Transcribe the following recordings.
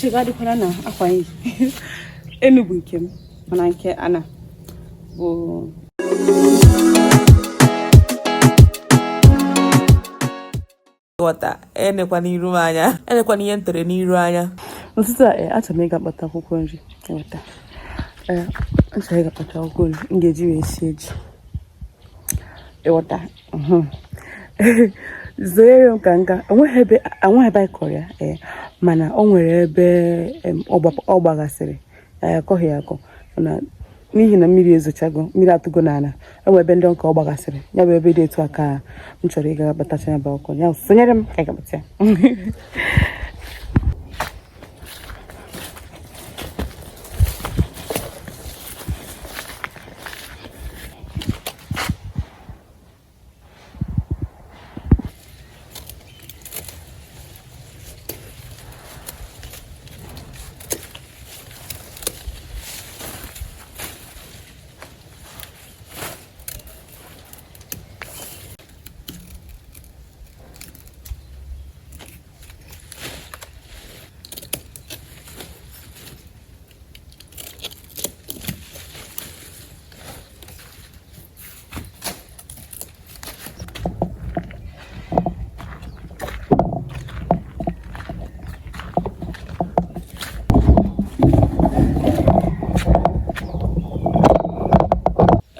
uche ga adịkwara na akwa yi enu bụ nke m mana nke ana bụ ghọta enekwa n'iru anya enekwa n'ihe ntere n'iru anya n'ụtụtụ a achọrọ m ịga kpata akwụkwọ nri eweta achọrọ ịga kpata akwụkwọ nri m ga-eji wee sie ji eweta zoere m ka nka enweghị ebe anyị kọrọ ya mana o nwere ebe ọ gbagasịrị akọghị ya akọ na n'ihi na mmiri ezochago mmiri atụgo n'ala enwe ebe ndị nke ọ gbagasịrị ya bụ ebe dị etu aka m chọrọ ịga kpatacha ya bụ akwụkwọ ya sonyere m ka ịga kpata ya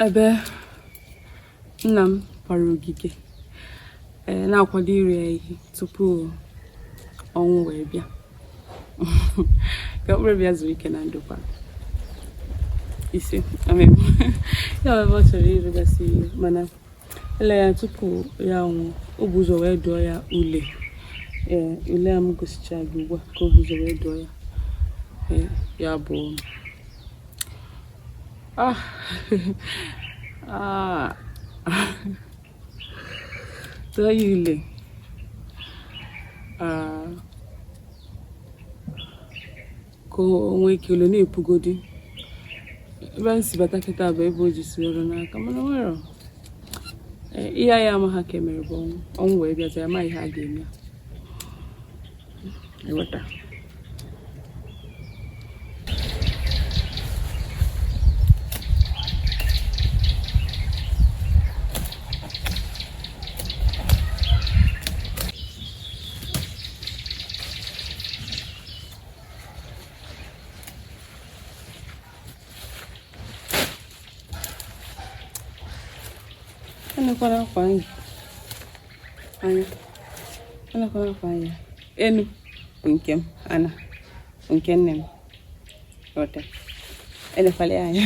ebe nna m kwara ogige na-akwado iri ya ihe tupu ọnwụ wee bịa ka okpere bịa zuru ike na ndokwa isi amen ya ebe ọ chọrọ ịrụgasị ihe mana ele ya tupu ya ọnwụ o bu ụzọ wee dụọ ya ule ule a m gosicha gị ugbu a ka o bu ụzọ wee dụọ ya ya bụ tụọ ya ule ka o nwee ike ule na-epugodi ebe m si bata kịta bụ ebe o ji si ọrụ n'aka mana nwere ihe anyị amaghị ka emere bụ ọnwụ wee bịaza ya ma ihe a ga-eme eweta anakwara akwa anyị anakwara akwa anyị enu bụ nke m ana bụ nke nne m ghọta elekwala anya